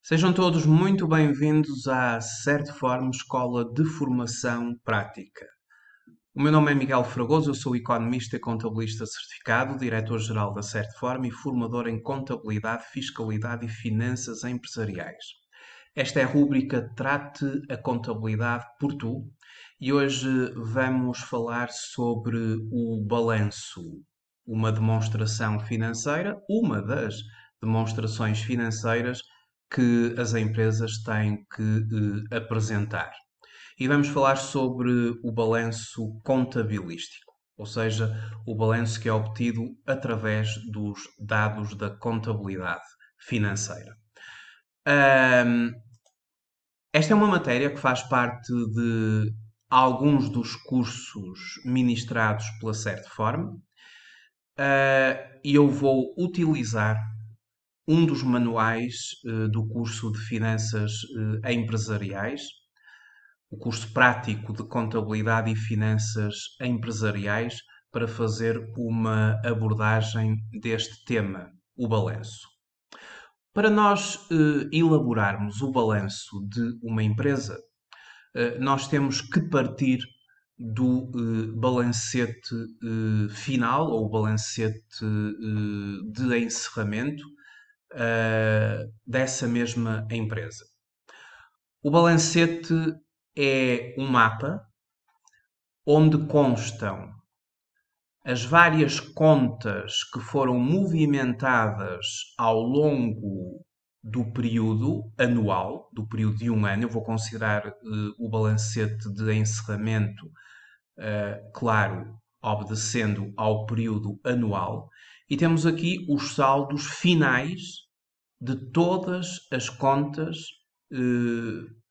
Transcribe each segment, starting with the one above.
Sejam todos muito bem-vindos à Certform Escola de Formação Prática. O meu nome é Miguel Fragoso, eu sou economista e contabilista certificado, diretor-geral da Certform e formador em contabilidade, fiscalidade e finanças empresariais. Esta é a rúbrica Trate a Contabilidade por Tu e hoje vamos falar sobre o balanço, uma demonstração financeira, uma das demonstrações financeiras que as empresas têm que apresentar. E vamos falar sobre o balanço contabilístico, ou seja, o balanço que é obtido através dos dados da contabilidade financeira. Ahm, Esta é uma matéria que faz parte de alguns dos cursos ministrados pela Certform, e eu vou utilizar um dos manuais do curso de Finanças Empresariais, o curso prático de Contabilidade e Finanças Empresariais, para fazer uma abordagem deste tema, o balanço. Para nós elaborarmos o balanço de uma empresa, nós temos que partir do balancete final ou balancete de encerramento dessa mesma empresa. O balancete é um mapa onde constam as várias contas que foram movimentadas ao longo do período anual, do período de um ano. Eu vou considerar o balancete de encerramento, claro, obedecendo ao período anual. E temos aqui os saldos finais de todas as contas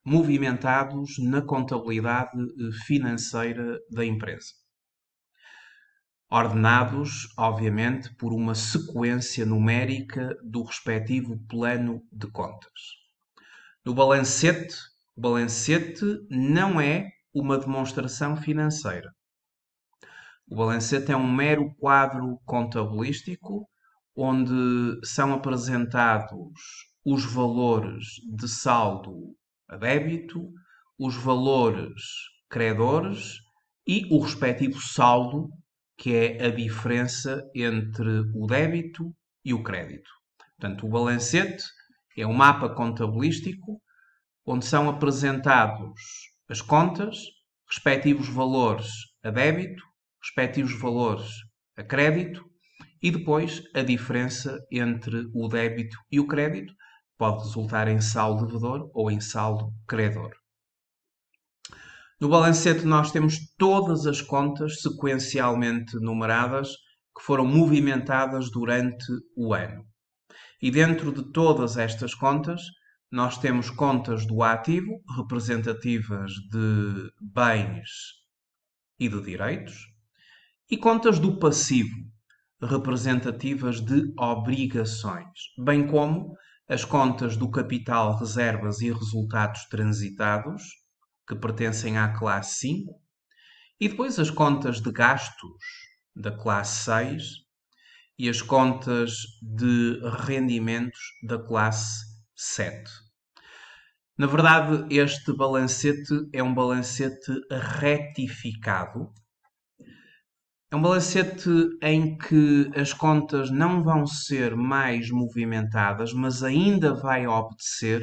movimentados na contabilidade financeira da empresa. Ordenados, obviamente, por uma sequência numérica do respectivo plano de contas. No balancete, o balancete não é uma demonstração financeira. O balancete é um mero quadro contabilístico onde são apresentados os valores de saldo a débito, os valores credores e o respectivo saldo, que é a diferença entre o débito e o crédito. Portanto, o balancete é um mapa contabilístico onde são apresentados as contas, respectivos valores a débito, respectivos valores a crédito e depois a diferença entre o débito e o crédito pode resultar em saldo devedor ou em saldo credor. No balancete nós temos todas as contas sequencialmente numeradas que foram movimentadas durante o ano. E dentro de todas estas contas, nós temos contas do ativo, representativas de bens e de direitos, e contas do passivo, representativas de obrigações, bem como as contas do capital, reservas e resultados transitados, que pertencem à classe 5, e depois as contas de gastos da classe 6 e as contas de rendimentos da classe 7. Na verdade, este balancete é um balancete retificado. É um balancete em que as contas não vão ser mais movimentadas, mas ainda vai obedecer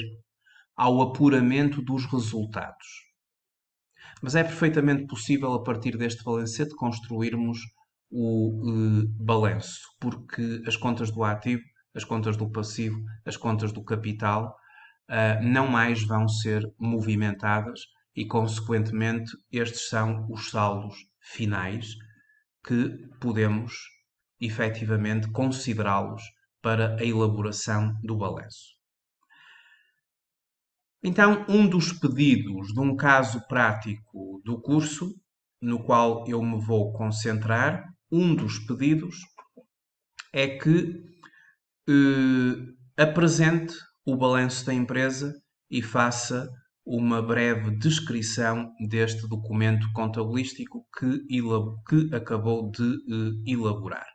ao apuramento dos resultados. Mas é perfeitamente possível, a partir deste balancete, construirmos o balanço, porque as contas do ativo, as contas do passivo, as contas do capital não mais vão ser movimentadas e, consequentemente, estes são os saldos finais que podemos efetivamente considerá-los para a elaboração do balanço. Então, um dos pedidos de um caso prático do curso, no qual eu me vou concentrar, um dos pedidos é que apresente o balanço da empresa e faça uma breve descrição deste documento contabilístico que acabou de elaborar.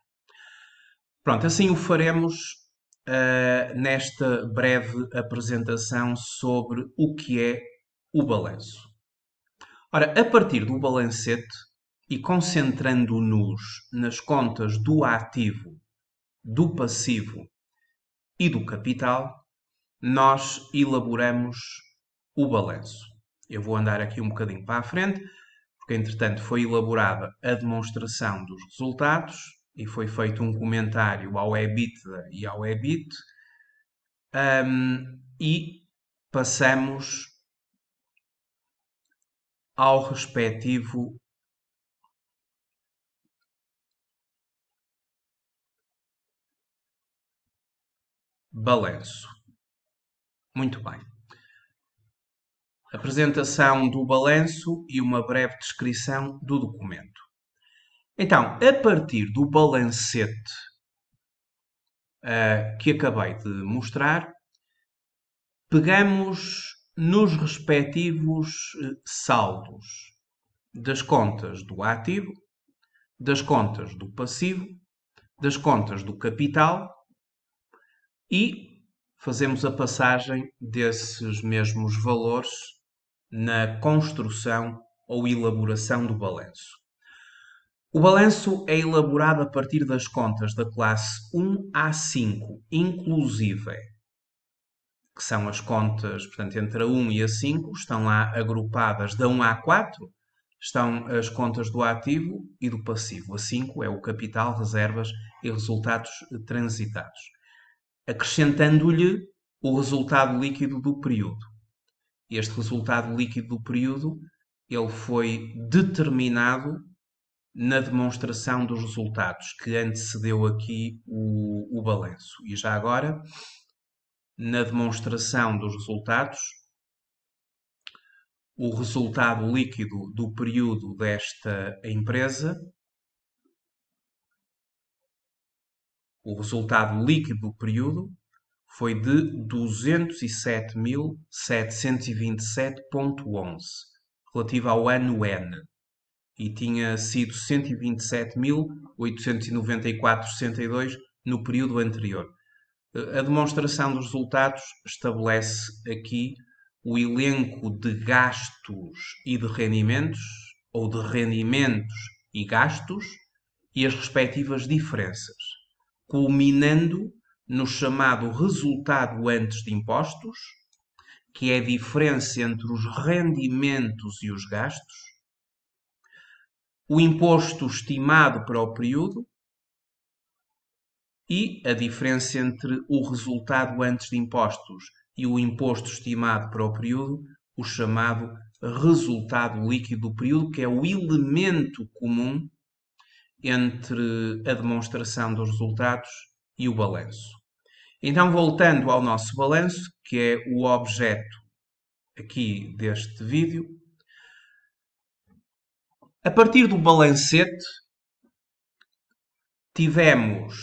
Pronto, assim o faremos nesta breve apresentação sobre o que é o balanço. Ora, a partir do balancete e concentrando-nos nas contas do ativo, do passivo e do capital, nós elaboramos o balanço. Eu vou andar aqui um bocadinho para a frente, porque entretanto foi elaborada a demonstração dos resultados e foi feito um comentário ao EBITDA e ao EBIT, e passamos ao respectivo balanço. Muito bem. Apresentação do balanço e uma breve descrição do documento. Então, a partir do balancete que acabei de mostrar, pegamos nos respectivos saldos das contas do ativo, das contas do passivo, das contas do capital e fazemos a passagem desses mesmos valores na construção ou elaboração do balanço. O balanço é elaborado a partir das contas da classe 1 a 5, inclusive, que são as contas, portanto, entre a 1 e a 5, estão lá agrupadas da 1 a 4, estão as contas do ativo e do passivo. A 5 é o capital, reservas e resultados transitados. Acrescentando-lhe o resultado líquido do período. Este resultado líquido do período, ele foi determinado na demonstração dos resultados, que antecedeu aqui o balanço. E já agora, na demonstração dos resultados, o resultado líquido do período desta empresa, o resultado líquido do período foi de 207.727,11, relativo ao ano N, e tinha sido 127.894,62 no período anterior. A demonstração dos resultados estabelece aqui o elenco de gastos e de rendimentos, ou de rendimentos e gastos, e as respectivas diferenças, culminando no chamado resultado antes de impostos, que é a diferença entre os rendimentos e os gastos, o imposto estimado para o período e a diferença entre o resultado antes de impostos e o imposto estimado para o período, o chamado resultado líquido do período, que é o elemento comum entre a demonstração dos resultados e o balanço. Então, voltando ao nosso balanço, que é o objeto aqui deste vídeo, a partir do balancete, tivemos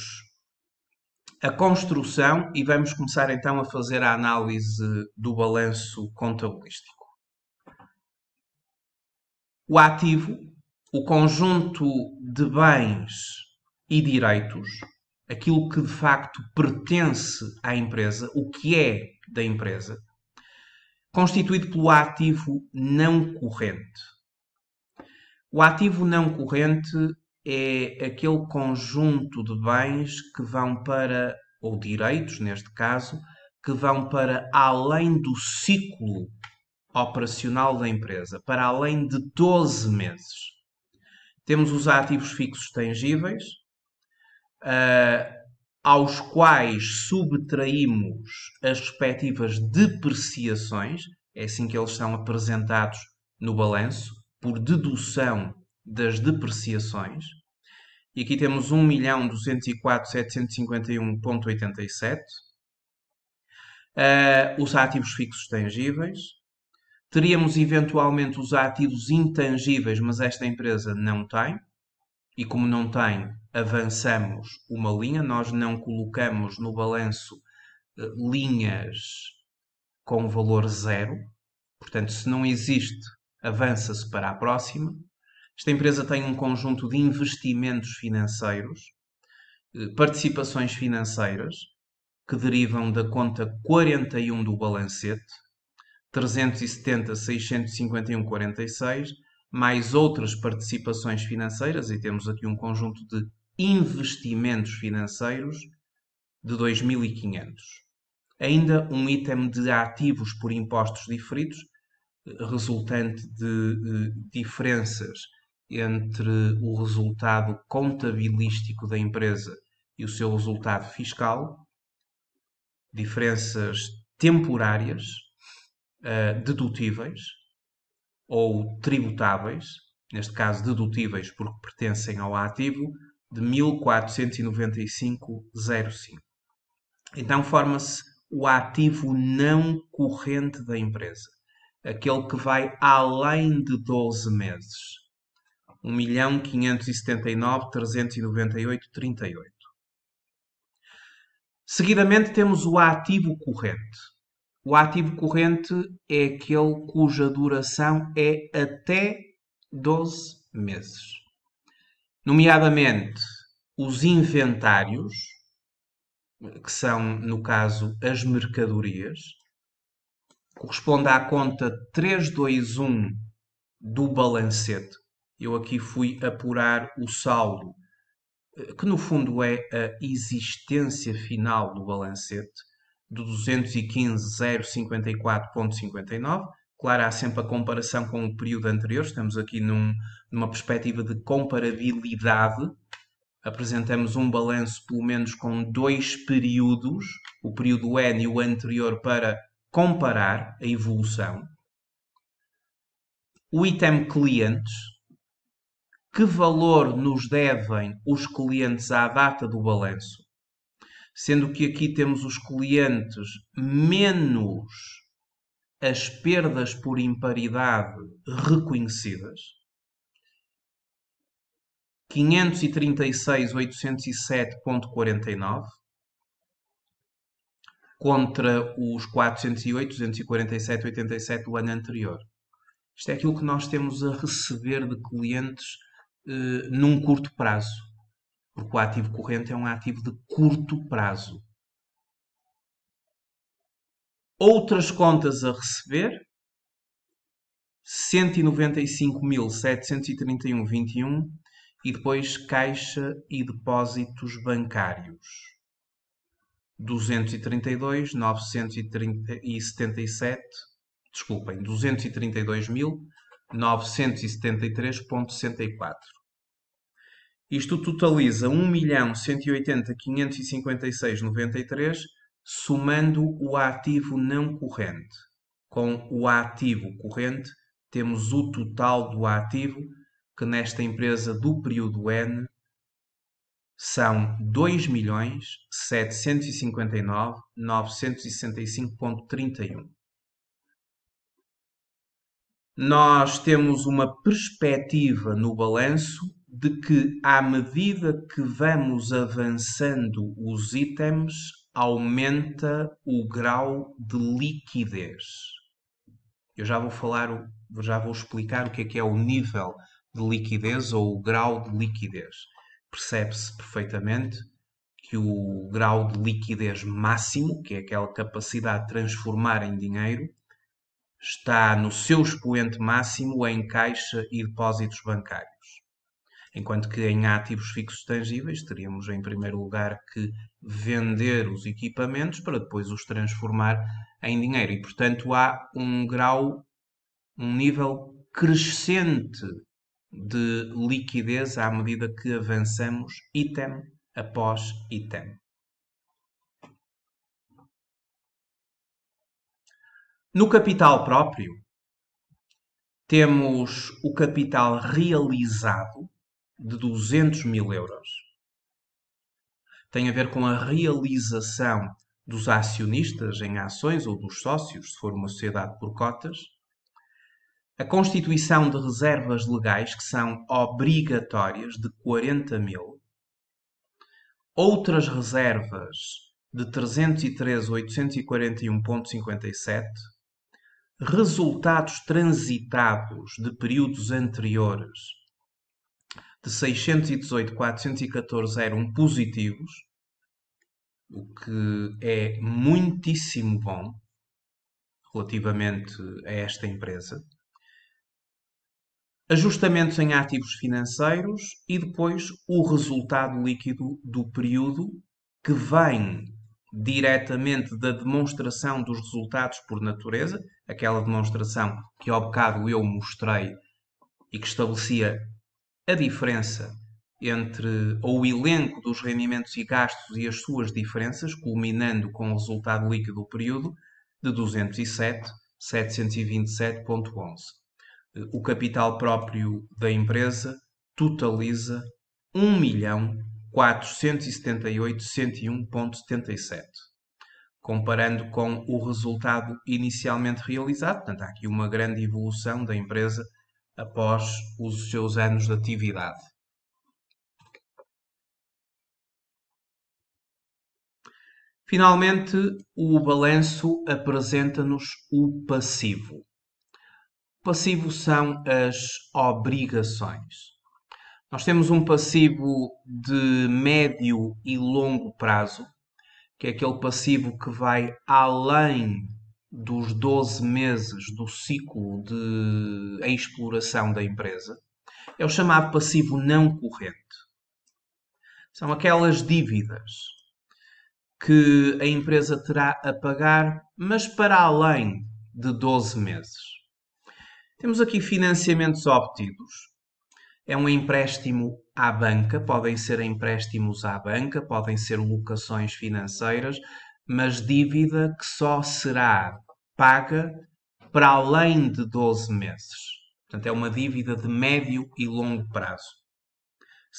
a construção e vamos começar então a fazer a análise do balanço contabilístico. O ativo, o conjunto de bens e direitos, aquilo que de facto pertence à empresa, o que é da empresa, constituído pelo ativo não corrente. O ativo não corrente é aquele conjunto de bens que vão para, ou direitos neste caso, que vão para além do ciclo operacional da empresa, para além de 12 meses. Temos os ativos fixos tangíveis, aos quais subtraímos as respectivas depreciações, é assim que eles são apresentados no balanço, por dedução das depreciações. E aqui temos 1.204.751,87. Os ativos fixos tangíveis. Teríamos eventualmente os ativos intangíveis, mas esta empresa não tem. E como não tem, avançamos uma linha. Nós não colocamos no balanço linhas com valor zero. Portanto, se não existe, avança-se para a próxima. Esta empresa tem um conjunto de investimentos financeiros, participações financeiras, que derivam da conta 41 do balancete, 370, 651, 46, mais outras participações financeiras, e temos aqui um conjunto de investimentos financeiros de 2.500. Ainda um item de ativos por impostos diferidos, resultante de diferenças entre o resultado contabilístico da empresa e o seu resultado fiscal, diferenças temporárias, dedutíveis ou tributáveis, neste caso dedutíveis porque pertencem ao ativo, de 1495,05. Então forma-se o ativo não corrente da empresa, aquele que vai além de 12 meses. 1.579.398,38. Seguidamente temos o ativo corrente. O ativo corrente é aquele cuja duração é até 12 meses. Nomeadamente, os inventários, que são, no caso, as mercadorias, corresponde à conta 321 do balancete. Eu aqui fui apurar o saldo, que no fundo é a existência final do balancete, do 215.054,59. Claro, há sempre a comparação com o período anterior. Estamos aqui numa perspectiva de comparabilidade. Apresentamos um balanço pelo menos com dois períodos, o período N e o anterior, para comparar a evolução. O item clientes. Que valor nos devem os clientes à data do balanço? Sendo que aqui temos os clientes menos as perdas por imparidade reconhecidas. 536.807,49 contra os 408.247,87 do ano anterior. Isto é aquilo que nós temos a receber de clientes num curto prazo. Porque o ativo corrente é um ativo de curto prazo. Outras contas a receber: 195.731,21 e depois caixa e depósitos bancários. 232.977, desculpem, 232.973,64. Isto totaliza 1.180.556,93, somando o ativo não corrente. Com o ativo corrente, temos o total do ativo, que nesta empresa do período N são 2.759.965,31. Nós temos uma perspectiva no balanço de que, à medida que vamos avançando os itens, aumenta o grau de liquidez. Eu já vou explicar o que é o nível de liquidez ou o grau de liquidez. Percebe-se perfeitamente que o grau de liquidez máximo, que é aquela capacidade de transformar em dinheiro, está no seu expoente máximo em caixa e depósitos bancários. Enquanto que em ativos fixos tangíveis teríamos em primeiro lugar que vender os equipamentos para depois os transformar em dinheiro. E portanto há um nível crescente de liquidez à medida que avançamos item após item. No capital próprio, temos o capital realizado de 200.000 euros. Tem a ver com a realização dos acionistas em ações ou dos sócios, se for uma sociedade por cotas. A constituição de reservas legais, que são obrigatórias, de 40.000. Outras reservas de 313.841,57. Resultados transitados de períodos anteriores de 618.414,01 positivos. o que é muitíssimo bom relativamente a esta empresa. Ajustamentos em ativos financeiros e depois o resultado líquido do período, que vem diretamente da demonstração dos resultados por natureza, aquela demonstração que ao bocado eu mostrei e que estabelecia a diferença entre ou o elenco dos rendimentos e gastos e as suas diferenças, culminando com o resultado líquido do período de 207.727,11. O capital próprio da empresa totaliza 1.478.101,77, comparando com o resultado inicialmente realizado. Portanto, há aqui uma grande evolução da empresa após os seus anos de atividade. Finalmente, o balanço apresenta-nos o passivo. O passivo são as obrigações. Nós temos um passivo de médio e longo prazo, que é aquele passivo que vai além dos 12 meses do ciclo de exploração da empresa. É o chamado passivo não corrente. São aquelas dívidas que a empresa terá a pagar, mas para além de 12 meses. Temos aqui financiamentos obtidos. É um empréstimo à banca, podem ser empréstimos à banca, podem ser locações financeiras, mas dívida que só será paga para além de 12 meses. Portanto, é uma dívida de médio e longo prazo.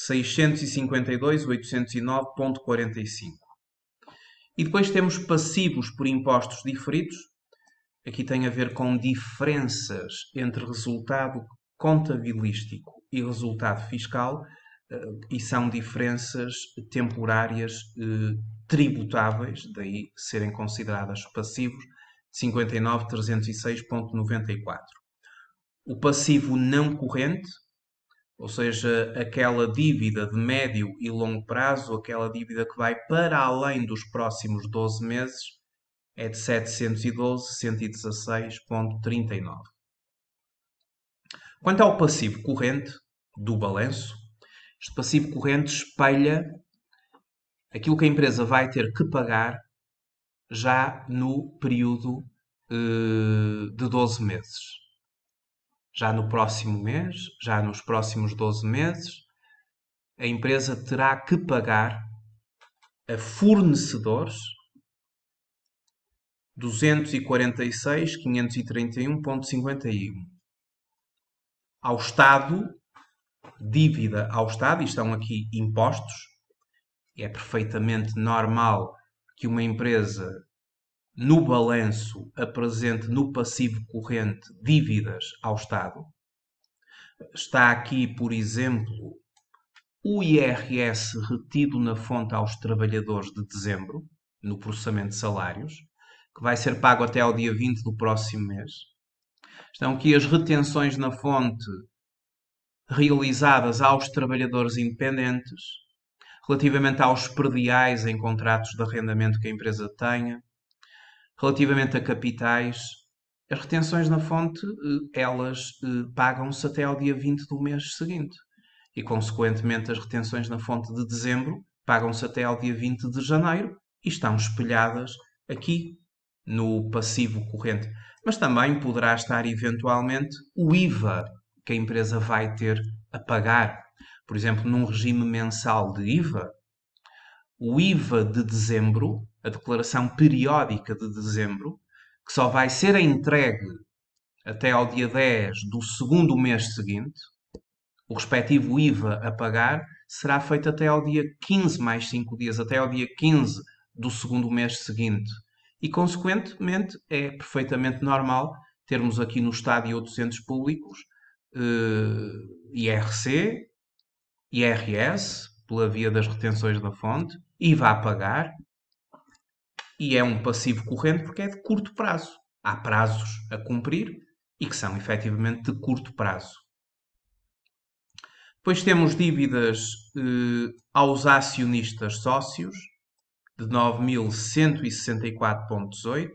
652.809,45. E depois temos passivos por impostos diferidos. Aqui tem a ver com diferenças entre resultado contabilístico e resultado fiscal, e são diferenças temporárias tributáveis, daí serem consideradas passivos, 59.306,94. O passivo não corrente, ou seja, aquela dívida de médio e longo prazo, aquela dívida que vai para além dos próximos 12 meses, é de 712.116,39. Quanto ao passivo corrente do balanço, este passivo corrente espelha aquilo que a empresa vai ter que pagar já no período de 12 meses. Já no próximo mês, já nos próximos 12 meses, a empresa terá que pagar a fornecedores 246.531,51. Ao Estado, dívida ao Estado, e estão aqui impostos. É perfeitamente normal que uma empresa no balanço apresente no passivo corrente dívidas ao Estado. Está aqui, por exemplo, o IRS retido na fonte aos trabalhadores de dezembro, no processamento de salários, que vai ser pago até ao dia 20 do próximo mês. Estão aqui as retenções na fonte realizadas aos trabalhadores independentes, relativamente aos prediais em contratos de arrendamento que a empresa tenha, relativamente a capitais. As retenções na fonte, elas pagam-se até ao dia 20 do mês seguinte. E, consequentemente, as retenções na fonte de dezembro pagam-se até ao dia 20 de janeiro e estão espelhadas aqui no passivo corrente. Mas também poderá estar, eventualmente, o IVA que a empresa vai ter a pagar. Por exemplo, num regime mensal de IVA, o IVA de dezembro, a declaração periódica de dezembro, que só vai ser entregue até ao dia 10 do segundo mês seguinte, o respectivo IVA a pagar será feito até ao dia 15 mais 5 dias, até ao dia 15 do segundo mês seguinte. E, consequentemente, é perfeitamente normal termos aqui no Estado e outros entes públicos IRC, IRS, pela via das retenções da fonte, IVA a pagar, e é um passivo corrente porque é de curto prazo. Há prazos a cumprir e que são efetivamente de curto prazo. Depois temos dívidas aos acionistas sócios, de 9.164,18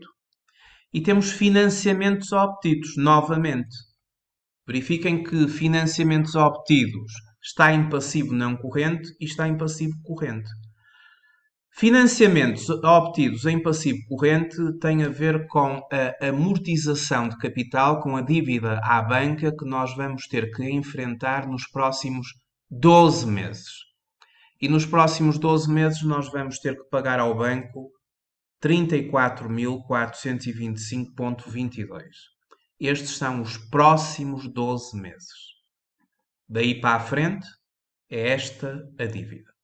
e temos financiamentos obtidos, novamente. Verifiquem que financiamentos obtidos está em passivo não corrente e está em passivo corrente. Financiamentos obtidos em passivo corrente têm a ver com a amortização de capital, com a dívida à banca que nós vamos ter que enfrentar nos próximos 12 meses. E nos próximos 12 meses nós vamos ter que pagar ao banco 34.425,22. Estes são os próximos 12 meses. Daí para a frente é esta a dívida.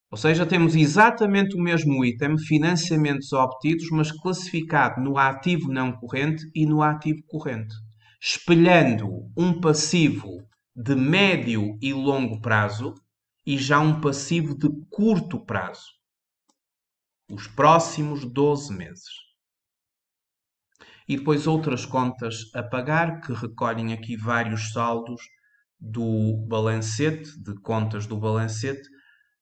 Ou seja, temos exatamente o mesmo item, financiamentos obtidos, mas classificado no ativo não corrente e no ativo corrente, espelhando um passivo de médio e longo prazo e já um passivo de curto prazo, os próximos 12 meses. E depois outras contas a pagar, que recolhem aqui vários saldos do balancete, de contas do balancete,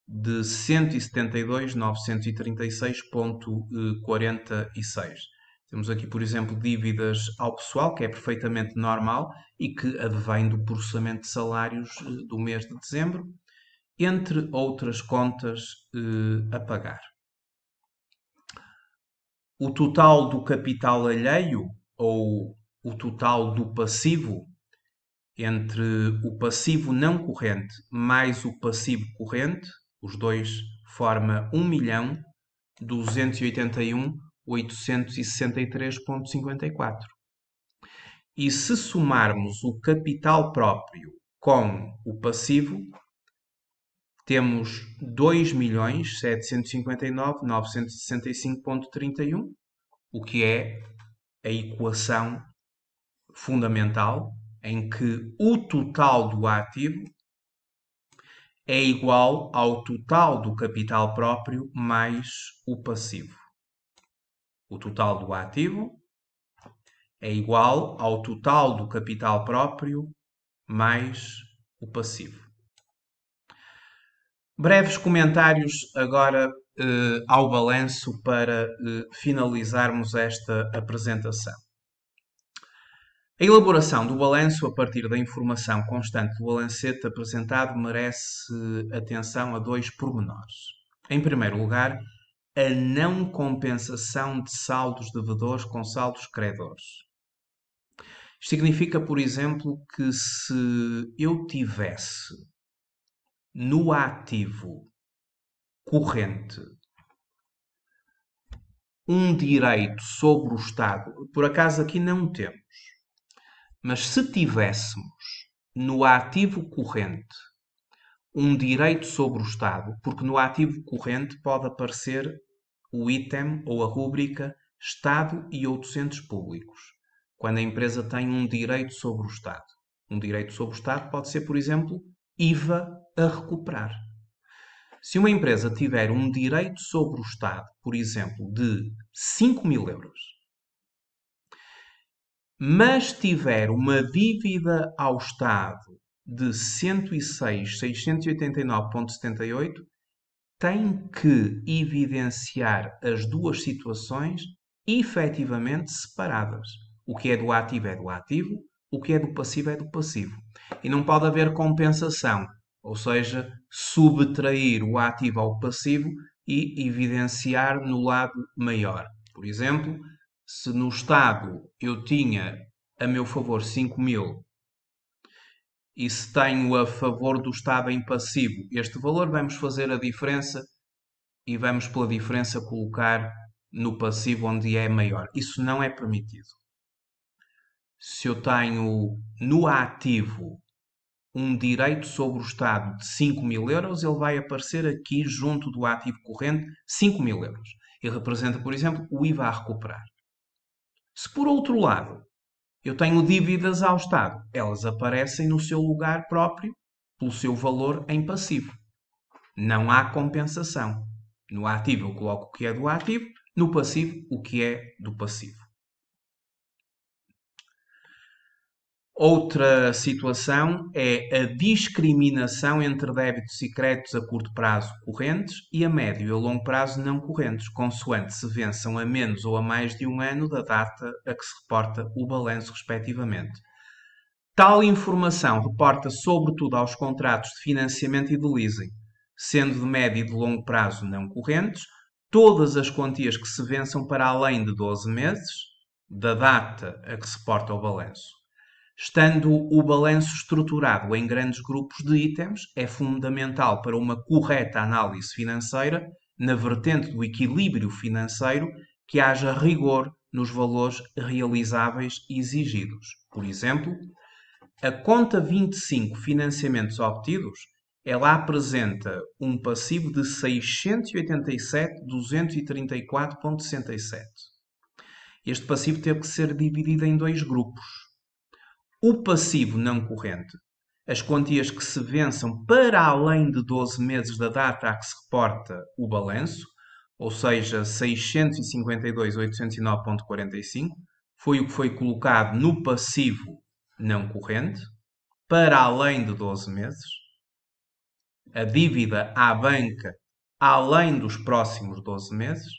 de 172.936,46. Temos aqui, por exemplo, dívidas ao pessoal, que é perfeitamente normal e que advém do processamento de salários do mês de dezembro, entre outras contas a pagar. O total do capital alheio, ou o total do passivo, entre o passivo não corrente mais o passivo corrente, os dois forma 1.281.863,54. E se somarmos o capital próprio com o passivo, temos 2.759.965,31, o que é a equação fundamental em que o total do ativo é igual ao total do capital próprio mais o passivo. O total do ativo é igual ao total do capital próprio mais o passivo. Breves comentários agora ao balanço para finalizarmos esta apresentação. A elaboração do balanço a partir da informação constante do balancete apresentado merece atenção a dois pormenores. Em primeiro lugar, a não compensação de saldos devedores com saldos credores. Isto significa, por exemplo, que se eu tivesse no ativo corrente um direito sobre o Estado, por acaso aqui não temos, mas se tivéssemos no ativo corrente um direito sobre o Estado, porque no ativo corrente pode aparecer o item ou a rúbrica Estado e outros entes públicos, quando a empresa tem um direito sobre o Estado. Um direito sobre o Estado pode ser, por exemplo, IVA a recuperar. Se uma empresa tiver um direito sobre o Estado, por exemplo, de 5.000 euros, mas tiver uma dívida ao Estado de 106.689,78, tem que evidenciar as duas situações efetivamente separadas. O que é do ativo é do ativo, o que é do passivo é do passivo. E não pode haver compensação, ou seja, subtrair o ativo ao passivo e evidenciar no lado maior. Por exemplo, se no Estado eu tinha a meu favor 5.000 e se tenho a favor do Estado em passivo este valor, vamos fazer a diferença e vamos pela diferença colocar no passivo onde é maior. Isso não é permitido. Se eu tenho no ativo um direito sobre o Estado de 5.000 euros, ele vai aparecer aqui junto do ativo corrente 5.000 euros. Ele representa, por exemplo, o IVA a recuperar. Se por outro lado eu tenho dívidas ao Estado, elas aparecem no seu lugar próprio, pelo seu valor em passivo. Não há compensação. No ativo eu coloco o que é do ativo, no passivo o que é do passivo. Outra situação é a discriminação entre débitos e créditos a curto prazo correntes e a médio e a longo prazo não correntes, consoante se vençam a menos ou a mais de um ano da data a que se reporta o balanço, respectivamente. Tal informação reporta sobretudo aos contratos de financiamento e de leasing, sendo de médio e de longo prazo não correntes, todas as quantias que se vençam para além de 12 meses da data a que se reporta o balanço. Estando o balanço estruturado em grandes grupos de itens, é fundamental para uma correta análise financeira, na vertente do equilíbrio financeiro, que haja rigor nos valores realizáveis e exigidos. Por exemplo, a conta 25 financiamentos obtidos, ela apresenta um passivo de 687.234,67. Este passivo teve que ser dividido em dois grupos. O passivo não corrente, as quantias que se vençam para além de 12 meses da data a que se reporta o balanço, ou seja, 652.809,45, foi o que foi colocado no passivo não corrente, para além de 12 meses. A dívida à banca além dos próximos 12 meses.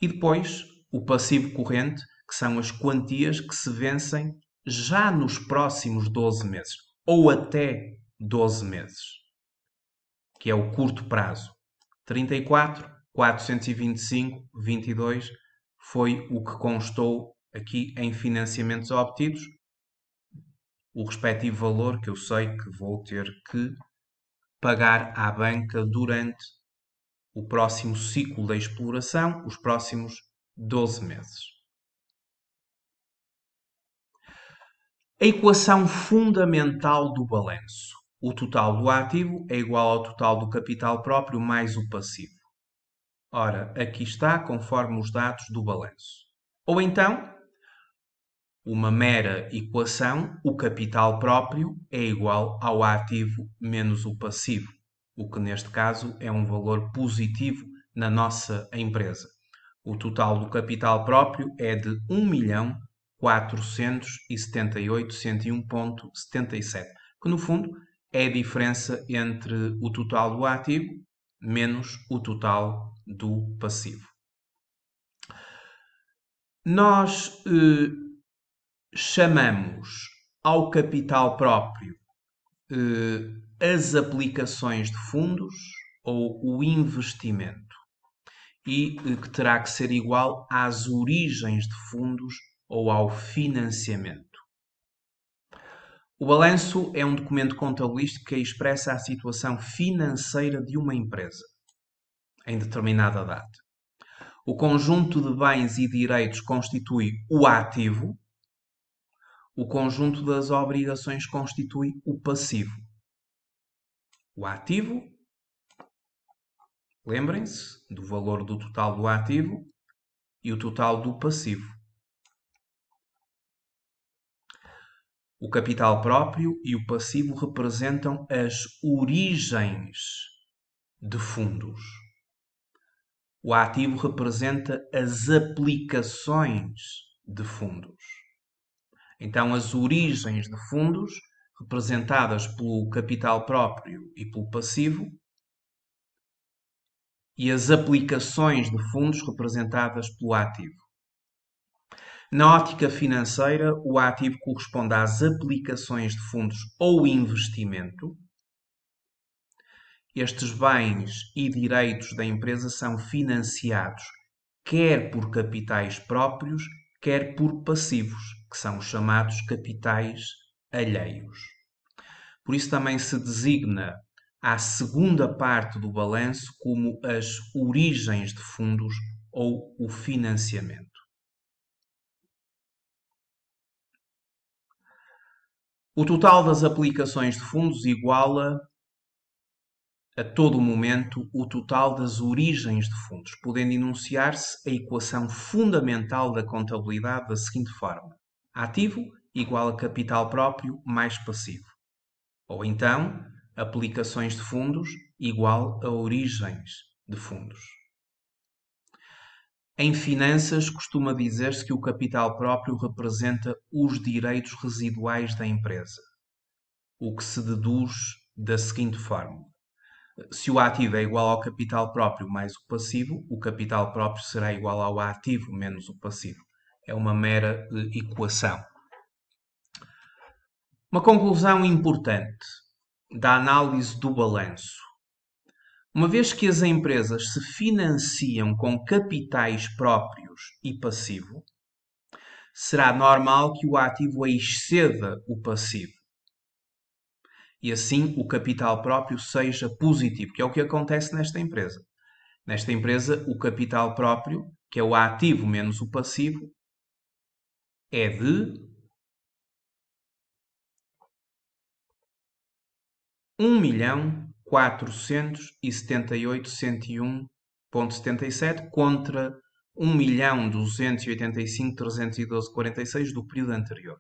E depois o passivo corrente, que são as quantias que se vencem já nos próximos 12 meses, ou até 12 meses, que é o curto prazo. 34, 425, 22 foi o que constou aqui em financiamentos obtidos, o respectivo valor que eu sei que vou ter que pagar à banca durante o próximo ciclo da exploração, os próximos 12 meses. A equação fundamental do balanço. O total do ativo é igual ao total do capital próprio mais o passivo. Ora, aqui está, conforme os dados do balanço. Ou então, uma mera equação, o capital próprio é igual ao ativo menos o passivo, o que neste caso é um valor positivo na nossa empresa. O total do capital próprio é de 1.478.101,77, que no fundo é a diferença entre o total do ativo menos o total do passivo. Nós chamamos ao capital próprio as aplicações de fundos ou o investimento, e que terá que ser igual às origens de fundos ou ao financiamento. O balanço é um documento contabilístico que expressa a situação financeira de uma empresa em determinada data. O conjunto de bens e direitos constitui o ativo, o conjunto das obrigações constitui o passivo. O ativo, lembrem-se do valor do total do ativo e o total do passivo. O capital próprio e o passivo representam as origens de fundos. O ativo representa as aplicações de fundos. Então, as origens de fundos, representadas pelo capital próprio e pelo passivo, e as aplicações de fundos, representadas pelo ativo. Na ótica financeira, o ativo corresponde às aplicações de fundos ou investimento. Estes bens e direitos da empresa são financiados quer por capitais próprios, quer por passivos, que são chamados capitais alheios. Por isso também se designa a segunda parte do balanço como as origens de fundos ou o financiamento. O total das aplicações de fundos iguala a todo momento o total das origens de fundos, podendo enunciar-se a equação fundamental da contabilidade da seguinte forma: ativo igual a capital próprio mais passivo. Ou então, aplicações de fundos igual a origens de fundos. Em finanças, costuma dizer-se que o capital próprio representa os direitos residuais da empresa, o que se deduz da seguinte forma. Se o ativo é igual ao capital próprio mais o passivo, o capital próprio será igual ao ativo menos o passivo. É uma mera equação. Uma conclusão importante da análise do balanço. Uma vez que as empresas se financiam com capitais próprios e passivo, será normal que o ativo exceda o passivo. E assim o capital próprio seja positivo, que é o que acontece nesta empresa. Nesta empresa, o capital próprio, que é o ativo menos o passivo, é de 1.478.101,77 contra 1.285.312,46 do período anterior.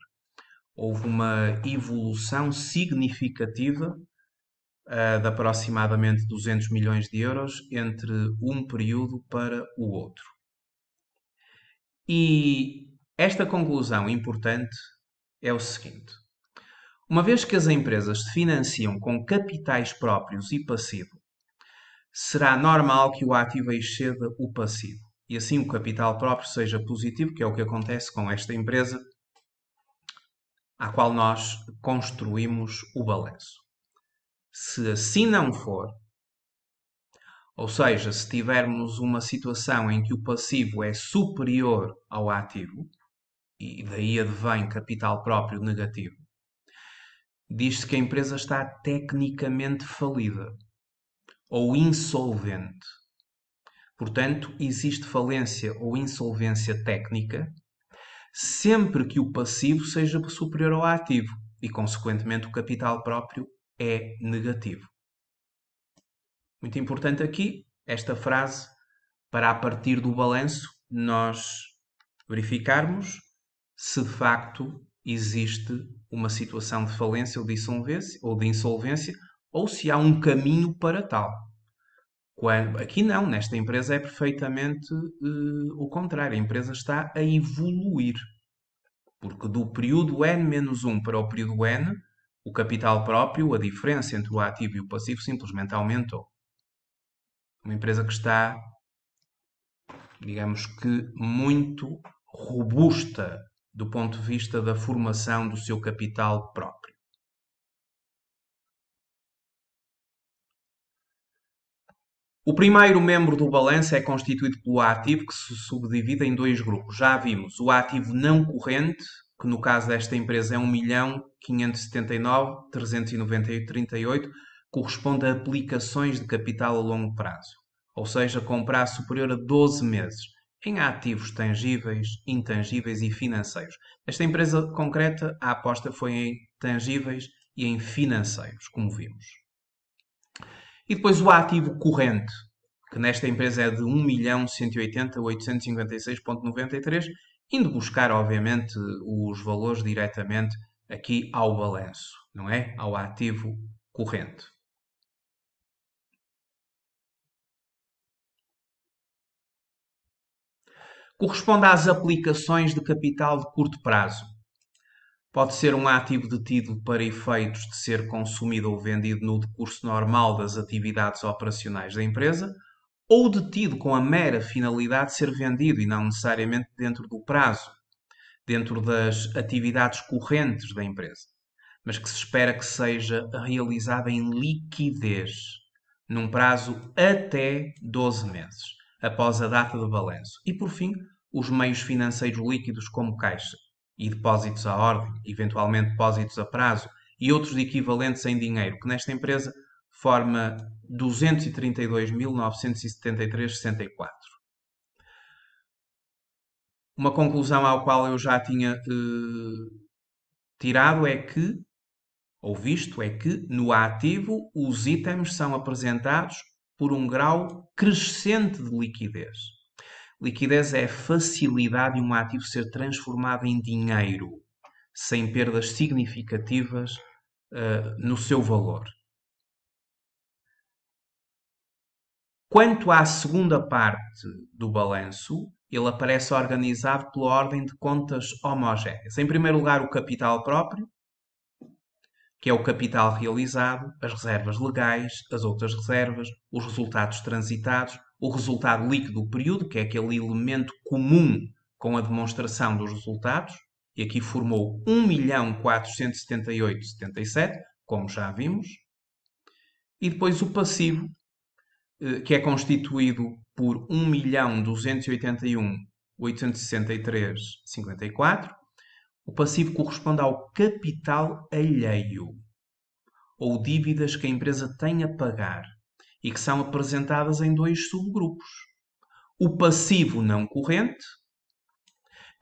Houve uma evolução significativa de aproximadamente 200 milhões de euros entre um período para o outro. E esta conclusão importante é o seguinte. Uma vez que as empresas se financiam com capitais próprios e passivo, será normal que o ativo exceda o passivo. E assim o capital próprio seja positivo, que é o que acontece com esta empresa à qual nós construímos o balanço. Se assim não for, ou seja, se tivermos uma situação em que o passivo é superior ao ativo, e daí advém capital próprio negativo, diz-se que a empresa está tecnicamente falida ou insolvente. Portanto, existe falência ou insolvência técnica sempre que o passivo seja superior ao ativo e, consequentemente, o capital próprio é negativo. Muito importante aqui esta frase para, a partir do balanço, nós verificarmos se de facto existe uma situação de falência ou de insolvência ou se há um caminho para tal. Aqui não, nesta empresa é perfeitamente o contrário. A empresa está a evoluir. Porque do período N-1 para o período N, o capital próprio, a diferença entre o ativo e o passivo, simplesmente aumentou. Uma empresa que está, digamos que, muito robusta do ponto de vista da formação do seu capital próprio. O primeiro membro do balanço é constituído pelo ativo, que se subdivide em dois grupos. Já vimos o ativo não corrente, que no caso desta empresa é 1.579.398,38, corresponde a aplicações de capital a longo prazo, ou seja, com prazo superior a 12 meses, em ativos tangíveis, intangíveis e financeiros. Esta empresa concreta, a aposta foi em tangíveis e em financeiros, como vimos. E depois o ativo corrente, que nesta empresa é de 1.180.856,93, indo buscar, obviamente, os valores diretamente aqui ao balanço, não é? Ao ativo corrente. Corresponde às aplicações de capital de curto prazo. Pode ser um ativo detido para efeitos de ser consumido ou vendido no decurso normal das atividades operacionais da empresa, ou detido com a mera finalidade de ser vendido e não necessariamente dentro do prazo, dentro das atividades correntes da empresa, mas que se espera que seja realizada em liquidez, num prazo até 12 meses, após a data de balanço. E, por fim, os meios financeiros líquidos como caixa e depósitos à ordem, eventualmente depósitos a prazo e outros equivalentes em dinheiro, que nesta empresa forma 232.973,64. Uma conclusão ao qual eu já tinha tirado é que, ou visto, é que no ativo os itens são apresentados por um grau crescente de liquidez. Liquidez é a facilidade de um ativo ser transformado em dinheiro, sem perdas significativas no seu valor. Quanto à segunda parte do balanço, ele aparece organizado pela ordem de contas homogéneas. Em primeiro lugar, o capital próprio, que é o capital realizado, as reservas legais, as outras reservas, os resultados transitados, o resultado líquido do período, que é aquele elemento comum com a demonstração dos resultados, e aqui formou 1.478.77, como já vimos, e depois o passivo, que é constituído por 1.281.863,54. O passivo corresponde ao capital alheio, ou dívidas que a empresa tem a pagar, e que são apresentadas em dois subgrupos. O passivo não corrente,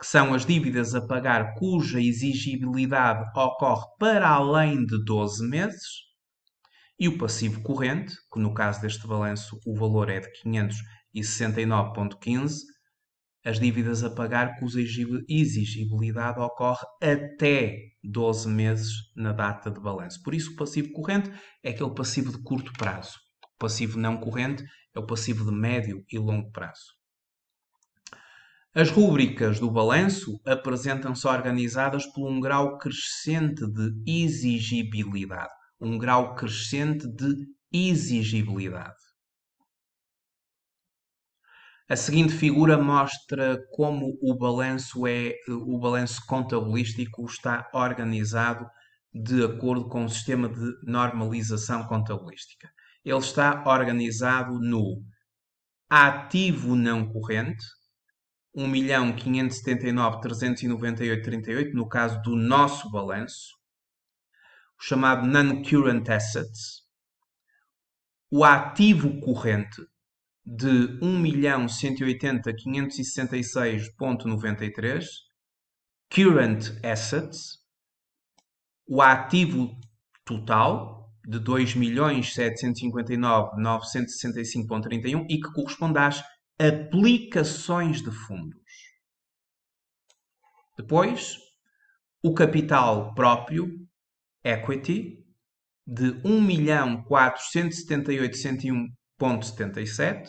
que são as dívidas a pagar cuja exigibilidade ocorre para além de 12 meses, e o passivo corrente, que no caso deste balanço o valor é de 569,15, as dívidas a pagar cuja exigibilidade ocorre até 12 meses na data de balanço. Por isso, o passivo corrente é aquele passivo de curto prazo. O passivo não corrente é o passivo de médio e longo prazo. As rúbricas do balanço apresentam-se organizadas por um grau crescente de exigibilidade. Um grau crescente de exigibilidade. A seguinte figura mostra como o balanço contabilístico está organizado de acordo com o sistema de normalização contabilística. Ele está organizado no ativo não corrente, 1.579.398,38 no caso do nosso balanço, o chamado non-current assets, o ativo corrente de 1.180.566,93, current assets, o ativo total de 2.759.965,31 e que corresponde às aplicações de fundos. Depois, o capital próprio, equity, de 1.478.101,77,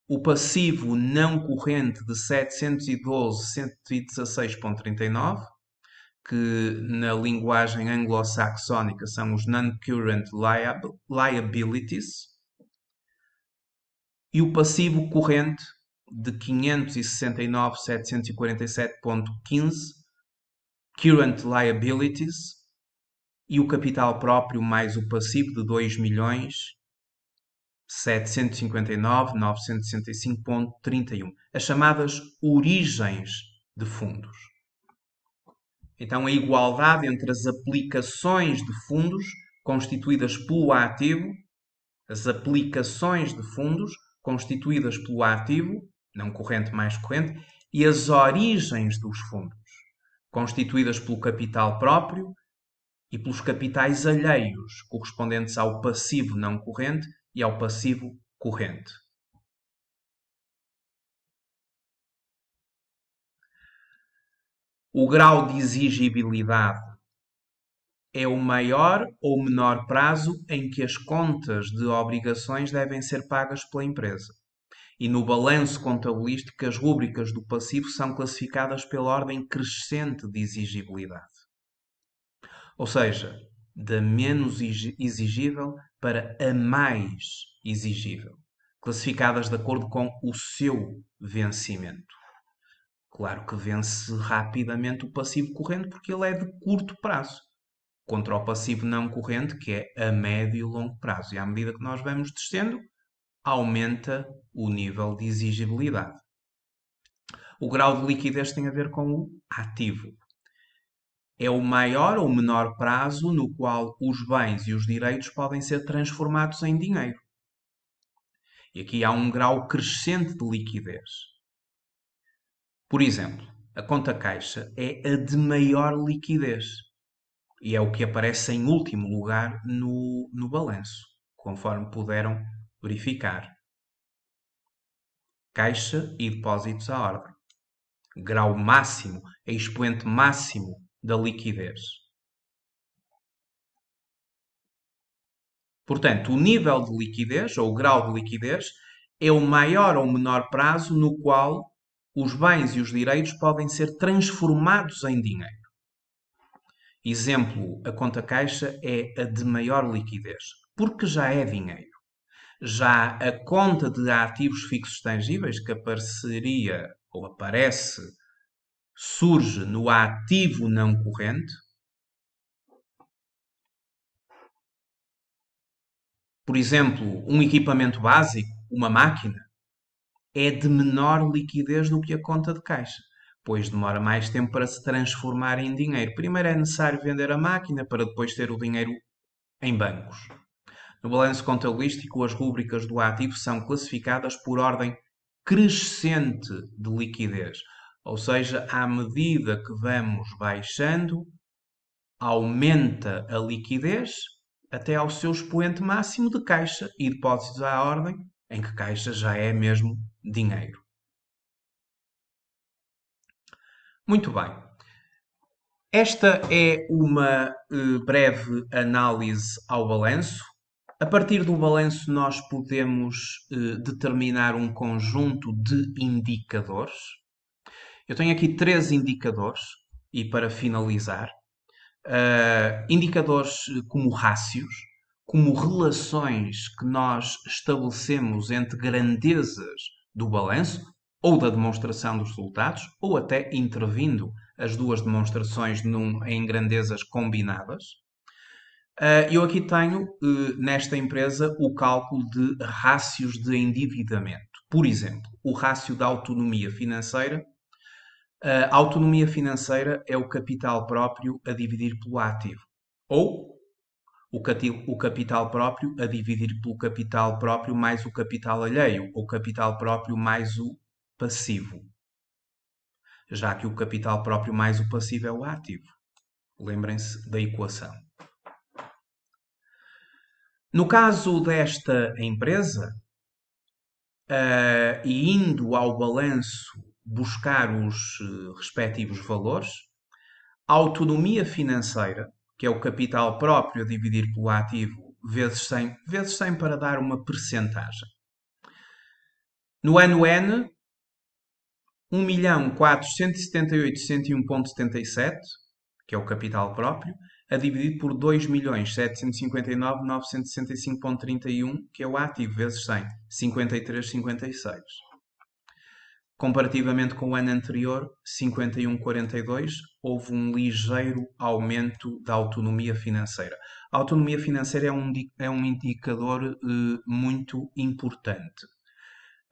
o passivo não corrente de 712.116,39, que na linguagem anglo-saxónica são os non-current liabilities, e o passivo corrente de 569.747,15, current liabilities, e o capital próprio mais o passivo de 2.759.965,31. As chamadas origens de fundos. Então, a igualdade entre as aplicações de fundos constituídas pelo ativo, as aplicações de fundos constituídas pelo ativo, não corrente mais corrente, e as origens dos fundos, constituídas pelo capital próprio e pelos capitais alheios, correspondentes ao passivo não corrente e ao passivo corrente. O grau de exigibilidade é o maior ou menor prazo em que as contas de obrigações devem ser pagas pela empresa. E no balanço contabilístico, as rúbricas do passivo são classificadas pela ordem crescente de exigibilidade. Ou seja, da menos exigível para a mais exigível, classificadas de acordo com o seu vencimento. Claro que vence rapidamente o passivo corrente porque ele é de curto prazo, contra o passivo não corrente, que é a médio e longo prazo. E à medida que nós vamos descendo, aumenta o nível de exigibilidade. O grau de liquidez tem a ver com o ativo. É o maior ou menor prazo no qual os bens e os direitos podem ser transformados em dinheiro. E aqui há um grau crescente de liquidez. Por exemplo, a conta caixa é a de maior liquidez e é o que aparece em último lugar no balanço, conforme puderam verificar. Caixa e depósitos à ordem. Grau máximo, é expoente máximo da liquidez. Portanto, o nível de liquidez, ou o grau de liquidez, é o maior ou menor prazo no qual os bens e os direitos podem ser transformados em dinheiro. Exemplo, a conta caixa é a de maior liquidez, porque já é dinheiro. Já a conta de ativos fixos tangíveis, que apareceria ou aparece, surge no ativo não corrente. Por exemplo, um equipamento básico, uma máquina, é de menor liquidez do que a conta de caixa, pois demora mais tempo para se transformar em dinheiro. Primeiro é necessário vender a máquina para depois ter o dinheiro em bancos. No balanço contabilístico, as rúbricas do ativo são classificadas por ordem crescente de liquidez, ou seja, à medida que vamos baixando, aumenta a liquidez até ao seu expoente máximo de caixa e depósitos à ordem, em que caixa já é mesmo dinheiro. Muito bem. Esta é uma breve análise ao balanço. A partir do balanço, nós podemos determinar um conjunto de indicadores. Eu tenho aqui 3 indicadores e para finalizar, indicadores como rácios, como relações que nós estabelecemos entre grandezas do balanço ou da demonstração dos resultados, ou até intervindo as duas demonstrações em grandezas combinadas. Eu aqui tenho, nesta empresa, o cálculo de rácios de endividamento. Por exemplo, o rácio da autonomia financeira. A autonomia financeira é o capital próprio a dividir pelo ativo. Ou o capital próprio a dividir pelo capital próprio mais o capital alheio, ou capital próprio mais o passivo. Já que o capital próprio mais o passivo é o ativo. Lembrem-se da equação. No caso desta empresa, e indo ao balanço buscar os respectivos valores, a autonomia financeira, que é o capital próprio a dividir pelo ativo, vezes 100 para dar uma percentagem. No ano N, 1.478.101.77, que é o capital próprio, a dividir por 2.759.965.31, que é o ativo, vezes 100, 53,56. Comparativamente com o ano anterior, 51,42, houve um ligeiro aumento da autonomia financeira. A autonomia financeira é um indicador muito importante.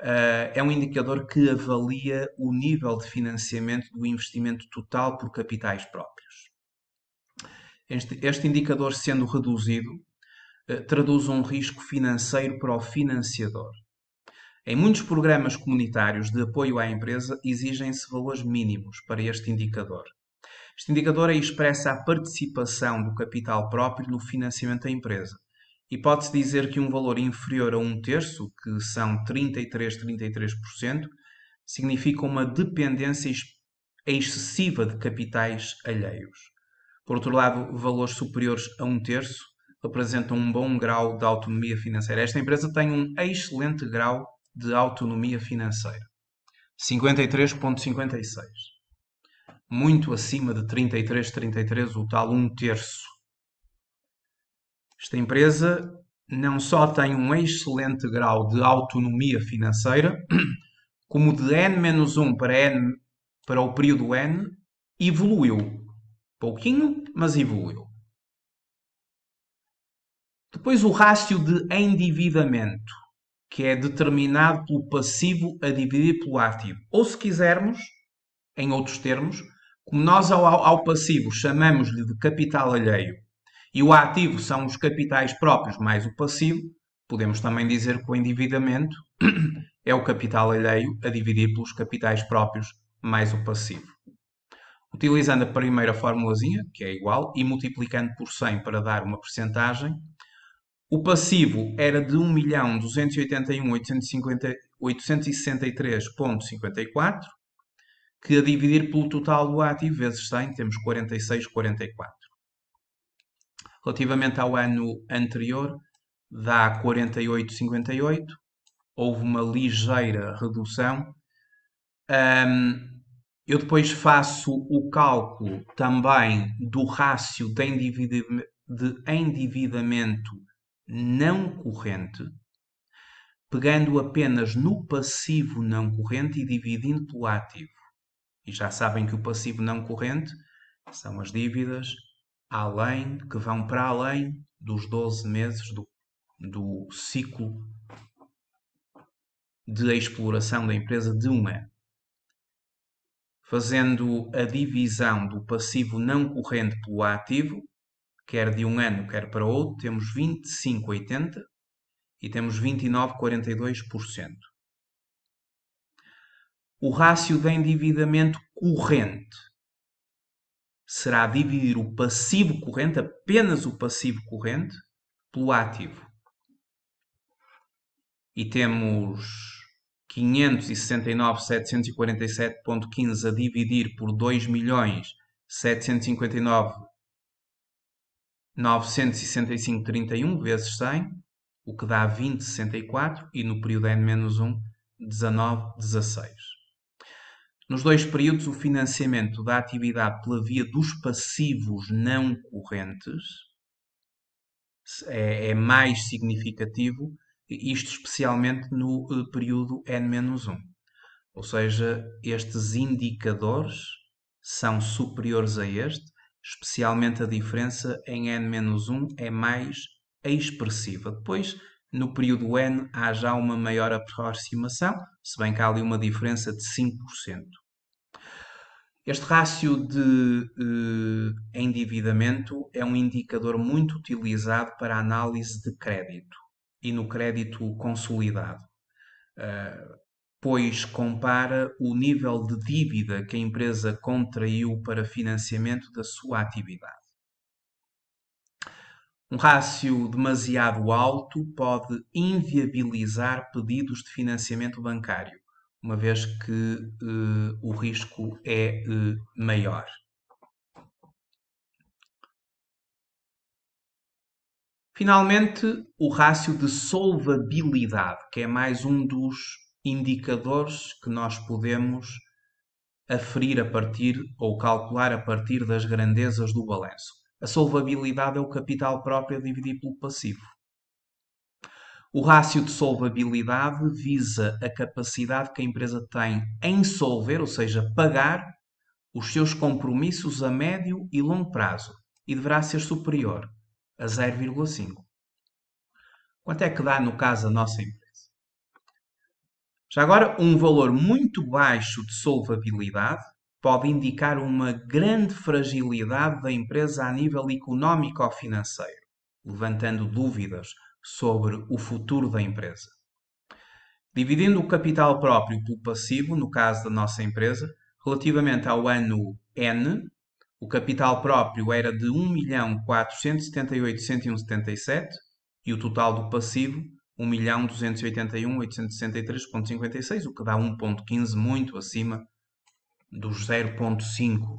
É um indicador que avalia o nível de financiamento do investimento total por capitais próprios. Este indicador, sendo reduzido, traduz um risco financeiro para o financiador. Em muitos programas comunitários de apoio à empresa, exigem-se valores mínimos para este indicador. Este indicador expressa a participação do capital próprio no financiamento da empresa. E pode-se dizer que um valor inferior a 1/3, que são 33%, significa uma dependência excessiva de capitais alheios. Por outro lado, valores superiores a 1/3 representam um bom grau de autonomia financeira. Esta empresa tem um excelente grau de autonomia financeira. 53,56. Muito acima de 33, o tal 1/3. Esta empresa não só tem um excelente grau de autonomia financeira, como de N-1 para o período N, evoluiu. Pouquinho, mas evoluiu. Depois o rácio de endividamento, que é determinado pelo passivo a dividir pelo ativo. Ou se quisermos, em outros termos, como nós ao passivo chamamos-lhe de capital alheio e o ativo são os capitais próprios mais o passivo, podemos também dizer que o endividamento é o capital alheio a dividir pelos capitais próprios mais o passivo. Utilizando a primeira formulazinha, que é igual, e multiplicando por 100 para dar uma percentagem, o passivo era de 1.281.863,54, que a dividir pelo total do ativo vezes 100, temos 46,44. Relativamente ao ano anterior, dá 48,58. houve uma ligeira redução. Eu depois faço o cálculo também do rácio de endividamento não corrente, pegando apenas no passivo não corrente e dividindo pelo ativo. E já sabem que o passivo não corrente são as dívidas que vão para além dos 12 meses do ciclo de exploração da empresa de um ano. Fazendo a divisão do passivo não corrente pelo ativo, quer de um ano, quer para outro, temos 25,80 e temos 29,42%. O rácio de endividamento corrente será dividir o passivo corrente, apenas o passivo corrente, pelo ativo. E temos 569.747,15 a dividir por 2.759.965,31 vezes 100, o que dá 20,64 e no período N-1, 19,16. Nos dois períodos, o financiamento da atividade pela via dos passivos não correntes é mais significativo, isto especialmente no período N-1. Ou seja, estes indicadores são superiores a este, especialmente a diferença em N-1 é mais expressiva. Depois, no período N, há já uma maior aproximação, se bem que há ali uma diferença de 5%. Este rácio de endividamento é um indicador muito utilizado para a análise de crédito e no crédito consolidado, pois compara o nível de dívida que a empresa contraiu para financiamento da sua atividade. Um rácio demasiado alto pode inviabilizar pedidos de financiamento bancário, uma vez que o risco é maior. Finalmente, o rácio de solvabilidade, que é mais um dos indicadores que nós podemos aferir a partir ou calcular a partir das grandezas do balanço. A solvabilidade é o capital próprio a dividir pelo passivo. O rácio de solvabilidade visa a capacidade que a empresa tem em solver, ou seja, pagar os seus compromissos a médio e longo prazo, e deverá ser superior a 0,5. Quanto é que dá no caso a nossa empresa? Já agora, um valor muito baixo de solvabilidade pode indicar uma grande fragilidade da empresa a nível económico ou financeiro, levantando dúvidas sobre o futuro da empresa. Dividindo o capital próprio pelo passivo, no caso da nossa empresa, relativamente ao ano N, o capital próprio era de 1.478.177 e o total do passivo 1.281.863,56, o que dá 1,15, muito acima dos 0,5.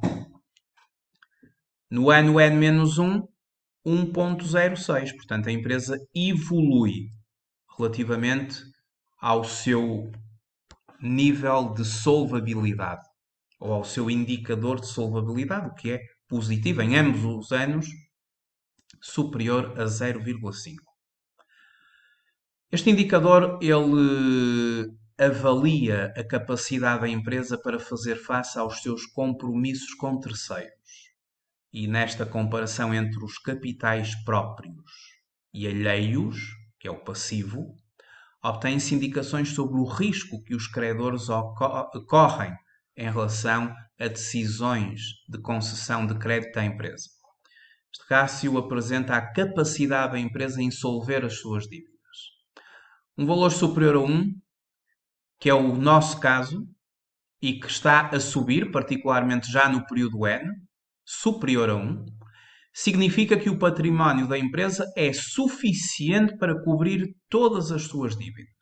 No ano N-1, 1,06. Portanto, a empresa evolui relativamente ao seu nível de solvabilidade ou ao seu indicador de solvabilidade, o que é positivo em ambos os anos, superior a 0,5. Este indicador ele avalia a capacidade da empresa para fazer face aos seus compromissos com terceiros. E nesta comparação entre os capitais próprios e alheios, que é o passivo, obtêm-se indicações sobre o risco que os credores correm em relação a decisões de concessão de crédito à empresa. Este rácio apresenta a capacidade da empresa em solver as suas dívidas. Um valor superior a 1, que é o nosso caso, e que está a subir, particularmente já no período N, superior a 1, significa que o património da empresa é suficiente para cobrir todas as suas dívidas.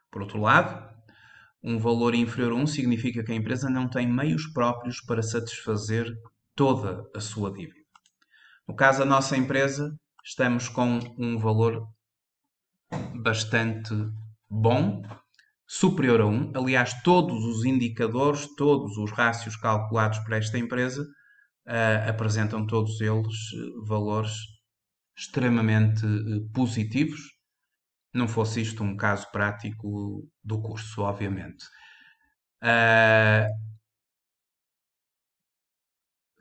Por outro lado, um valor inferior a 1 significa que a empresa não tem meios próprios para satisfazer toda a sua dívida. No caso da nossa empresa, estamos com um valor bastante bom, superior a 1. Aliás, todos os indicadores, todos os rácios calculados para esta empresa apresentam todos eles valores extremamente positivos. Não fosse isto um caso prático do curso, obviamente.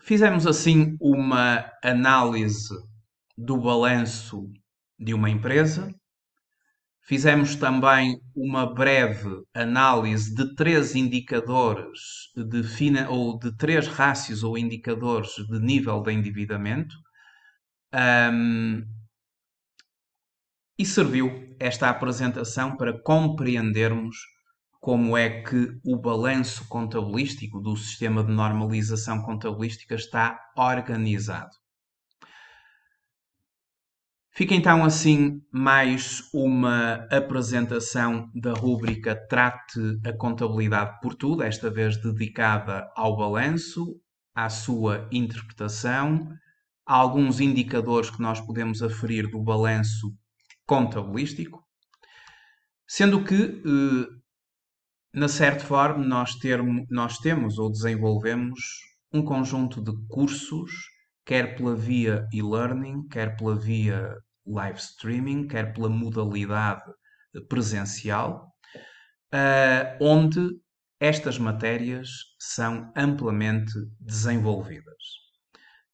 Fizemos assim uma análise do balanço de uma empresa. Fizemos também uma breve análise de três indicadores ou de três rácios ou indicadores de nível de endividamento. E serviu esta apresentação para compreendermos como é que o balanço contabilístico do sistema de normalização contabilística está organizado. Fica então assim mais uma apresentação da rúbrica Trate a Contabilidade por Tu, desta vez dedicada ao balanço, à sua interpretação, a alguns indicadores que nós podemos aferir do balanço contabilístico, sendo que, na certa forma, nós temos ou desenvolvemos um conjunto de cursos, quer pela via e-learning, quer pela via live streaming, quer pela modalidade presencial, onde estas matérias são amplamente desenvolvidas.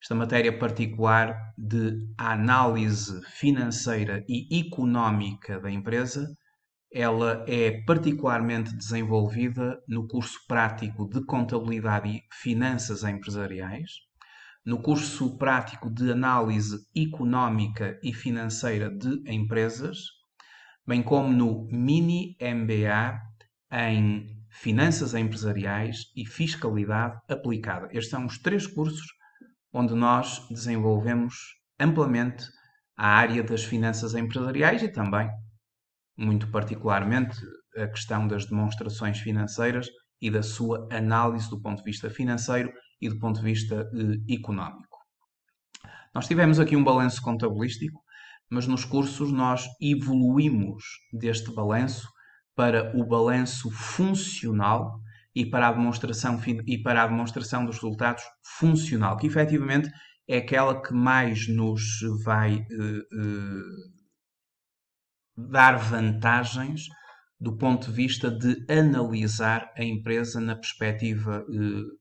Esta matéria particular de análise financeira e económica da empresa, ela é particularmente desenvolvida no curso prático de Contabilidade e Finanças Empresariais, no curso prático de Análise Económica e Financeira de Empresas, bem como no Mini MBA em Finanças Empresariais e Fiscalidade Aplicada. Estes são os três cursos onde nós desenvolvemos amplamente a área das finanças empresariais e também, muito particularmente, a questão das demonstrações financeiras e da sua análise do ponto de vista financeiro e do ponto de vista económico. Nós tivemos aqui um balanço contabilístico, mas nos cursos nós evoluímos deste balanço para o balanço funcional e para a demonstração dos resultados funcional, que efetivamente é aquela que mais nos vai dar vantagens do ponto de vista de analisar a empresa na perspectiva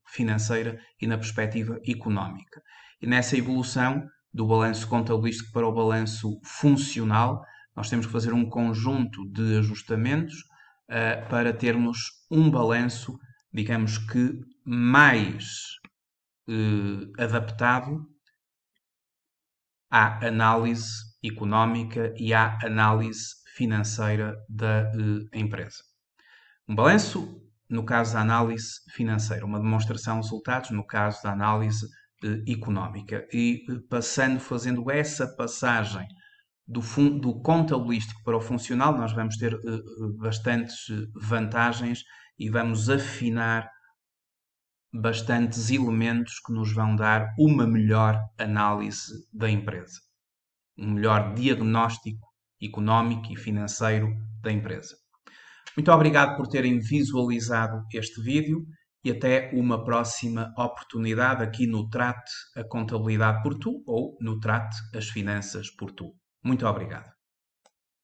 financeira e na perspectiva económica. E nessa evolução do balanço contabilístico para o balanço funcional, nós temos que fazer um conjunto de ajustamentos para termos um balanço, digamos que mais adaptado à análise económica e à análise financeira da empresa. Um balanço, no caso da análise financeira, uma demonstração de resultados, no caso da análise económica. E fazendo essa passagem do contabilístico para o funcional, nós vamos ter bastantes vantagens e vamos afinar bastantes elementos que nos vão dar uma melhor análise da empresa, um melhor diagnóstico económico e financeiro da empresa. Muito obrigado por terem visualizado este vídeo e até uma próxima oportunidade aqui no Trate a Contabilidade por Tu ou no Trate as Finanças por Tu. Muito obrigado.